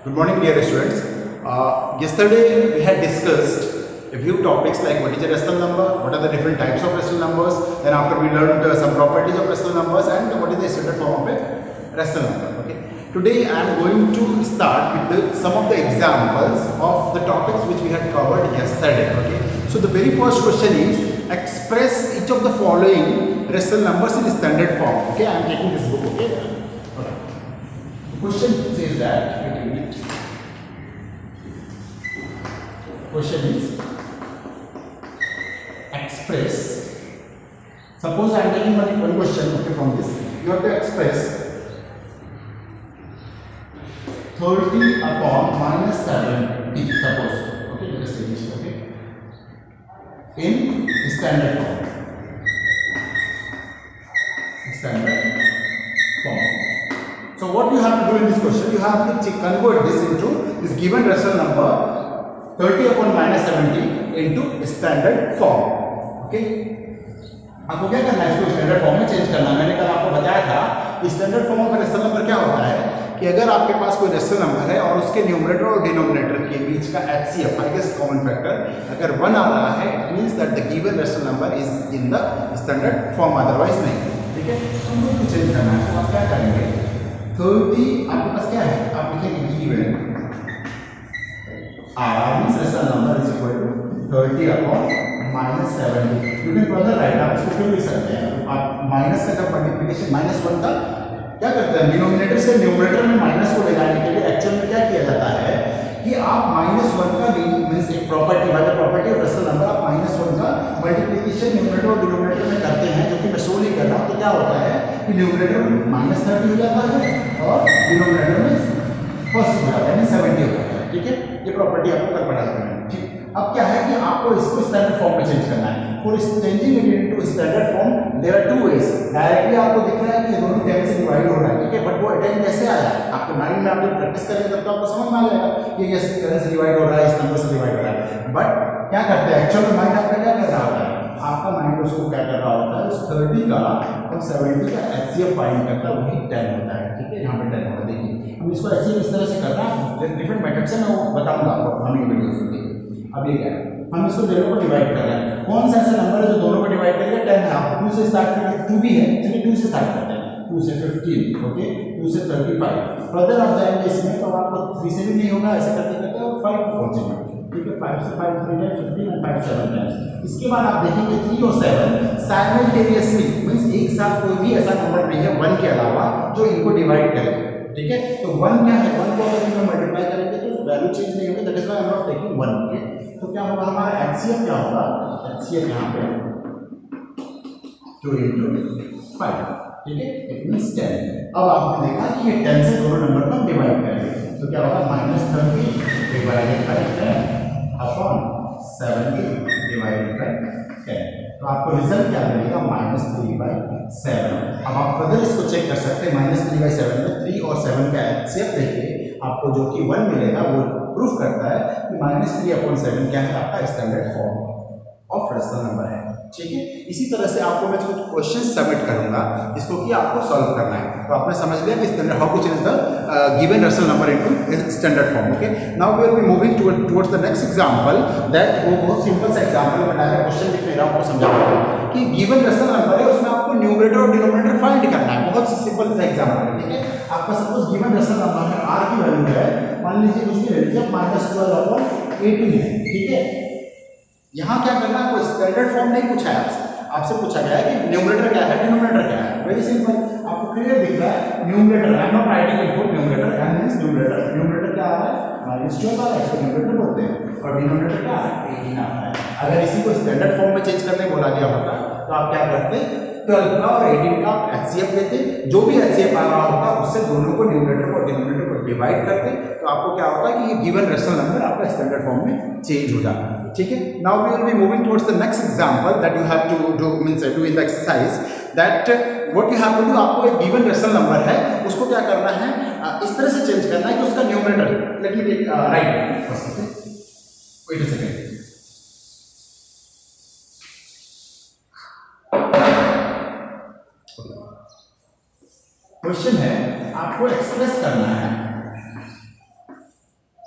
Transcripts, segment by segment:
Good morning, dear students. Yesterday we had discussed a few topics like what is a rational number, what are the different types of rational numbers. Then after we learned some properties of rational numbers and what is the standard form of a rational number. Okay. Today I am going to start with some of the examples of the topics which we had covered yesterday. Okay. So the very first question is express each of the following rational numbers in standard form. Okay. I am taking this book. Okay. Okay. The question says that. Question is express. Suppose I am taking one question from this. You have to express 30 upon minus 70. Suppose. Okay, let us take this. Okay. In standard form. Standard form. So what you have to do in this question? You have to convert this into this given rational number 30 upon minus 70 into standard form. Okay, आपको क्या करना है? इसको standard form में change करना. मैंने कल आपको बताया था कि standard form of rational number क्या होता है कि अगर आपके पास कोई रेशनल नंबर है और उसके न्यूमरेटर और डिनोमिनेटर के बीच का एचसीएफ हाईएस्ट कॉमन फैक्टर अगर 1 आ रहा है, it means that the given rational number is in the standard form, otherwise नहीं. ठीक है, हमको चेंज करना है. तो आप क्या करेंगे? 30 आपके पास क्या है? आप लिखेंगे given means rational number is equal to 30 upon minus 70. You can further write, आप इसको क्यों लिख सकते हैं? आप माइनस का जब मल्टीप्लिकेशन माइनस 1 का क्या करते हैं? डिनोमिनेटर से न्यूमरेटर में माइनस को ले जाने के लिए एक्चुअल में क्या किया जाता है कि आप माइनस 1 का मींस एक प्रॉपर्टी वाले प्रॉपर्टी ऑफ रेशनल नंबर आप माइनस 1 का मल्टीप्लिकेशन न्यूमरेटर और डिनोमिनेटर में करते हैं, जो कि मैं शो नहीं कर रहा हूँ. तो क्या होता है कि न्यूमरेटर में माइनस 30 हो जाता है और डिनोमिनेटर में फर्स्ट हो जाता है, 70 हो जाता है. ठीक है, ये प्रॉपर्टी आपको कल पढ़ा देना है. ठीक, अब क्या है कि आपको इसको स्टैंडर्ड फॉर्म में चेंज करना है. For changing it into standard form there are two ways. Directly आपको दिख रहा है कि ये दोनों 10 से डिवाइड हो रहा है. ठीक है, बट वो 10 कैसे आया? आपके माइंड में आप जब प्रैक्टिस करेंगे तब तो आपको समझ में आ जाएगा कि ये 10 से डिवाइड हो रहा है, इस नंबर से डिवाइड हो रहा है. बट क्या करते हैं एक्चुअल में माइंड आपका क्या कर रहा होता है? आपका माइंड उसको क्या कर रहा होता है? उस 30 का और 70 का एचसीएफ फाइंड करता है, वही 10 होता है. ठीक है, यहाँ पे 10 होता है. देखिए हम इसको ऐसे इस तरह से कर रहे हैं, डिफरेंट मेथड से मैं वो बताऊंगा आपको कमिंग वीडियोस में. अब ये क्या है? हम इसको दोनों को डिवाइड कर रहे हैं. कौन सा ऐसा नंबर है जो दोनों को डिवाइड करेगा? 10 है. आप 2 से स्टार्ट करेंगे, 2 भी है, चलिए 2 से स्टार्ट करते हैं. 2 से 15, ओके, 2 से 35. फर्दर आप जाएंगे इसमें तो आपको 3 से भी नहीं होगा, ऐसे करते करते आप 5 पर पहुंचेंगे. ठीक है, 5 से 5 3 टाइम्स 15 और 5 7 टाइम्स. इसके बाद आप देखेंगे 3 और 7 साइमल्टेनियसली, मींस एक साथ कोई भी ऐसा नंबर नहीं है 1 के अलावा जो इनको डिवाइड करे. ठीक है, तो 1 क्या है? 1 को अगर हम मल्टीप्लाई करेंगे तो वैल्यू चेंज नहीं होगी. That is why I am not taking 1. Okay, तो क्या होगा हमारा एचसीएफ? क्या होगा एचसीएफ यहाँ पे 2 into 5. ठीक है, इट मींस 10. अब आपने देखा कि ये 10 से दोनों नंबर को डिवाइड करेंगे तो क्या होगा? -30 divided by 10 upon 70 divided by 10. तो आपको रिजल्ट क्या मिलेगा? -3/7. अब आप फर्दर इसको चेक कर सकते हैं. -3/7 में 3 और 7 का एचसीएफ देखिए, आपको जो कि 1 मिलेगा वो प्रूफ करता है कि -3/7 क्या है? आपका standard form of rational number है. ठीक है, इसी तरह से आपको मैं कुछ क्वेश्चन सबमिट करूंगा जिसको कि आपको सॉल्व करना है. तो आपने समझ लिया कि standard how to change the given rational number into standard form. Okay, now we will be moving towards the next example. That वो बहुत सिंपल सा एग्जांपल बनाया है. क्वेश्चन लिख रहा हूं, आपको समझा रहा हूं कि गिवन रेशनल नंबर है, उसमें आपको न्यूमरेटर और डिनोमिनेटर फाइंड करना है. बहुत सिंपल सा एग्जांपल है. ठीक है, आपका सपोज गिवन रेशनल नंबर है, r की वैल्यू है, मान लीजिए कुछ भी ले लीजिए, -12/18 है. ठीक है, यहाँ क्या करना है? कोई स्टैंडर्ड फॉर्म नहीं पूछा है आपसे पूछा गया है कि न्यूमरेटर क्या है, डिनोमिनेटर क्या है. वेरी सिंपल, आपको क्लियर दिख रहा है numerator. I am not writing it for numerator, N means numerator. Numerator क्या आ रहा है? -12 आ रहा है, इसको न्यूमरेटर बोलते हैं. और डिनोमिनेटर क्या है? 18 आ रहा है. अगर इसी को स्टैंडर्ड फॉर्म में चेंज करने बोला गया होता तो आप क्या करते? 12 का और 18 का एचसीएफ लेते, जो भी एचसीएफ आ रहा होगा उससे दोनों को न्यूमरेटर और डिनोमिनेटर को डिवाइड करते, तो आपको क्या होता है कि ये गिवन रेशनल नंबर आपका स्टैंडर्ड फॉर्म में चेंज हो जाता है. ठीक है, now we will be moving towards the next example that you have to do means do in the exercise. That what you have to do, आपको एक given rational number है, उसको क्या करना है? इस तरह से चेंज करना है कि उसका numerator, let me take right first. Wait a second. Question है, आपको एक्सप्रेस करना है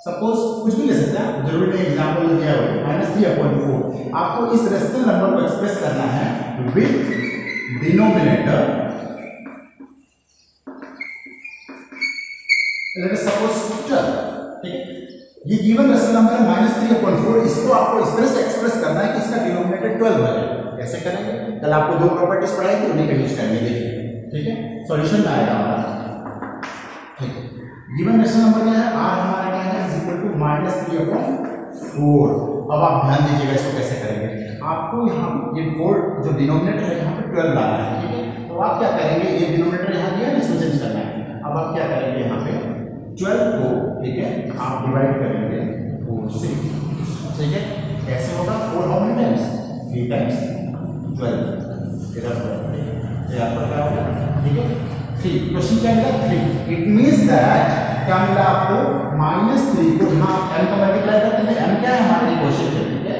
सपोज कुछ भी ले सकते हैं, जरूरी नहीं एग्जाम्पल दिया हुआ -3/4। आपको इस रेशनल नंबर को एक्सप्रेस करना है with denominator, let us suppose 12, ठीक है। ये गिवन रेशनल नंबर है -3/4, इसको आपको इस तरह से एक्सप्रेस करना है कि इसका डिनोमिनेटर 12 हो जाए। कैसे करेंगे? कल आपको दो प्रॉपर्टीज पढ़ाई थी, उन्हीं का यूज करेंगे, देखिए, ठीक है। सॉल्यूशन में आएगा हमारा, ठीक है। गिवन रेशनल नंबर क्या है? r हमारा क्या है? Is equal to -3/4। अब आप ध्यान दीजिएगा इसको कैसे करेंगे। आपको यहाँ ये 4 जो डिनोमिनेटर है यहाँ पे 12 लाना है, ठीक है। तो आप क्या करेंगे, ये डिनोमिनेटर यहाँ दिया है, इसको चेंज करना है। अब आप क्या करेंगे, यहाँ पे 12 को, ठीक है, आप डिवाइड करेंगे 4 से, ठीक है। कैसे होगा? 4 हाउ मेनी टाइम्स? 3 टाइम्स 12, ये आपका क्या होगा, ठीक है, 3। क्वेश्चन क्या मिला? 3। इट मींस दैट क्या मिला आपको? -3 को यहाँ m का मल्टीप्लाई करते हैं, m क्या है हमारा क्वेश्चन है, ठीक है।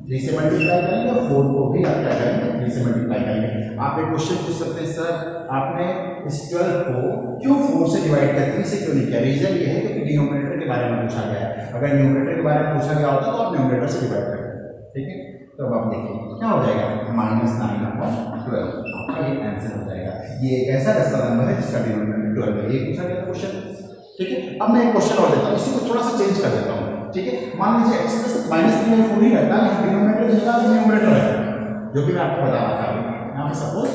3 से मल्टीप्लाई करेंगे और 4 को भी आप क्या करेंगे, 3 से मल्टीप्लाई करेंगे। आप एक क्वेश्चन पूछ सकते हैं, सर आपने इस 12 को क्यों 4 से डिवाइड किया, 3 से क्यों नहीं किया? रीजन ये है क्योंकि डिनोमिनेटर के बारे में पूछा गया है। अगर न्यूमरेटर के बारे में पूछा गया होता तो आप न्यूमरेटर से डिवाइड करते, ठीक है। तो अब आप देखिए क्या हो जाएगा, -9/12 आपका ये आंसर हो जाएगा। ये एक ऐसा रेशनल नंबर है जिसका डिनोमिनेटर 12 है। ये पूछा गया था क्वेश्चन, ठीक है। अब मैं एक क्वेश्चन और देता हूँ, इसी को थोड़ा सा चेंज कर देता हूँ, ठीक है। मान लीजिए एक्सप्रेस -3/4 ही रहता है, यहाँ डिनोमिनेटर की जगह न्यूमरेटर है, जो कि मैं आपको बता रहा था। यहाँ पे सपोज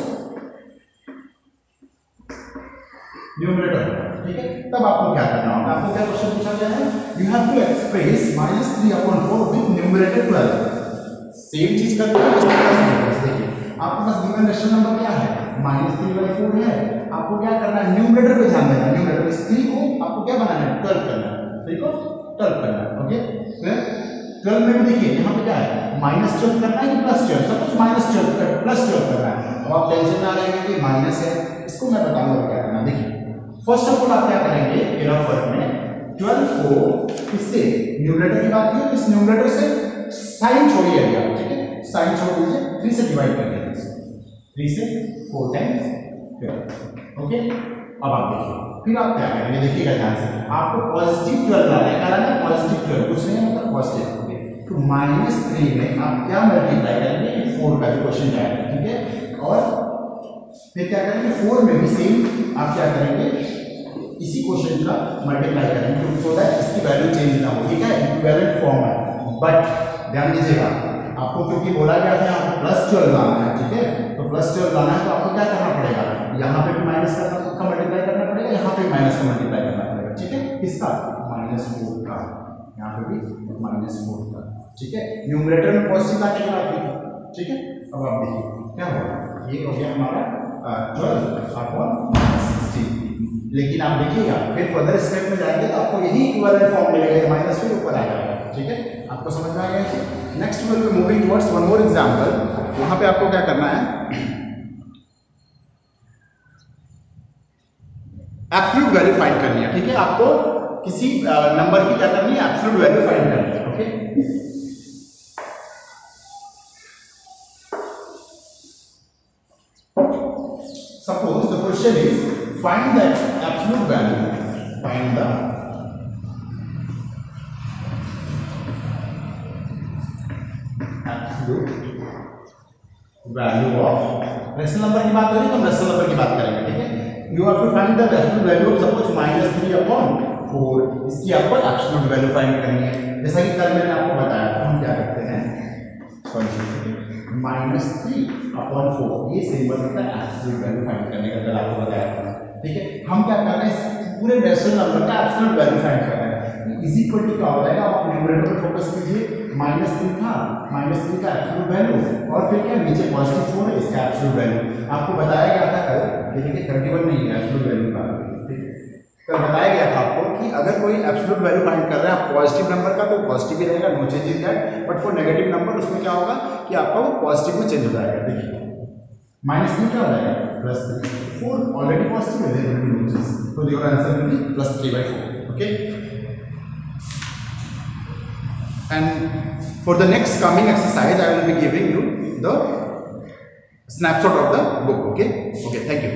न्यूमरेटर, ठीक है। तब आपको क्या करना होगा? आपको क्या क्वेश्चन पूछा गया है? You have to express -3/4 with numerator 12। Same चीज करते हैं, देखिए आपके पास गिवन रेशनल नंबर क्या है? -3/4 है। आपको क्या करना है? न्यूमरेटर पे ध्यान देना है। न्यूमरेटर इस 3 को आपको क्या बनाना है? 12 करना है, ठीक है, 12 करना है, ओके। फिर 12 में भी देखिए यहाँ पे क्या है, -12 करना है कि +12? सब कुछ -12 +12 करना है। अब आप टेंशन ना रहेंगे कि माइनस है, इसको मैं बताऊंगा क्या करना। देखिए फर्स्ट ऑफ ऑल आप क्या करेंगे, मेरा फर्क में 12 को किससे, न्यूमरेटर की बात की है, इस न्यूमरेटर से साइन छोड़िए अभी आप, ठीक है, साइन छोड़ दीजिए, 3 से डिवाइड कर दीजिए, 3 से 4 टाइम्स 12, ओके। अब आप देखिए फिर आप क्या करेंगे, देखिएगा ध्यान से, आपको पॉजिटिव 12 लाना है, क्या लाना है? पॉजिटिव 12, कुछ नहीं है मतलब पॉजिटिव, ओके। तो -3 में आप क्या मल्टीप्लाई करेंगे? 4 का जो क्वेश्चन जाएगा, ठीक है। और फिर क्या करेंगे, 4 में भी सेम आप क्या करेंगे, इसी क्वेश्चन का मल्टीप्लाई करेंगे, सो दैट इसकी वैल्यू चेंज ना हो, ठीक है, इक्विवेलेंट फॉर्म है। बट ध्यान दीजिएगा, आपको क्योंकि बोला गया था यहाँ पे +12 लाना है, ठीक है। तो +12 लाना है तो आपको क्या करना पड़ेगा, यहाँ पे भी माइनस का मल्टीप्लाई करना पड़ेगा, यहाँ पे माइनस का मल्टीप्लाई करना पड़ेगा, ठीक है। किसका? -4 का, यहाँ पे भी -4 का, ठीक है। न्यूमरेटर में पॉजिटिव लाने की बात की, ठीक है। अब आप देखिए क्या होगा, ये हो गया हमारा 12/16। लेकिन आप देखिएगा फिर फर्दर स्टेप में जाएंगे तो आपको यही इक्विवेलेंट फॉर्म मिलेगा, माइनस फिर ऊपर आ जाएगा, ठीक है। आपको समझ में आ गया है? Next we will be moving towards one more example. वहां पे आपको क्या करना है, एब्सोल्यूट वैल्यू फाइंड करनी है, ठीक है। आपको किसी नंबर की क्या करनी है, एब्सोल्यूट वैल्यू फाइंड करनी है, okay. Suppose the question is find the absolute value, find the absolute value of rational number की बात हो रही है तो हम रेशनल नंबर की बात करेंगे, ठीक है। You have to find the absolute value of suppose -3/4, इसकी आपको एब्सोल्यूट वैल्यू फाइंड करनी है। जैसा कि कल मैंने आपको बताया था, हम क्या करते हैं, -3/4 ये सिंबल होता है एब्सोल्यूट वैल्यू फाइंड करने का, कल आपको बताया था, ठीक है। हम क्या कर रहे हैं, पूरे रेशनल नंबर का एब्सोल्यूट वैल्यू फाइंड कर रहे हैं। इज इक्वल टू क्या हो जाएगा, आप न्यूमरेटर पे फोकस कीजिए, -3 था, -3 का एब्सोल्यूट वैल्यू, और फिर क्या नीचे +4 है, इसका एब्सोल्यूट वैल्यू आपको बताया गया था कल, देखिए 31 नहीं है एब्सोल्यूट वैल्यू का, ठीक है। तो बताया गया था आपको कि अगर कोई एब्सोल्यूट वैल्यू फाइंड कर रहा है पॉजिटिव नंबर का तो पॉजिटिव ही रहेगा, no change in that, but for negative number उसमें क्या होगा कि आपका वो पॉजिटिव में चेंज हो जाएगा। देखिए -3 क्या हो जाएगा, +3, 4 ऑलरेडी पॉजिटिव है, there will be no change, तो your answer will be +3/4, okay. And for the next coming exercise I will be giving you the snapshot of the book, okay, thank you.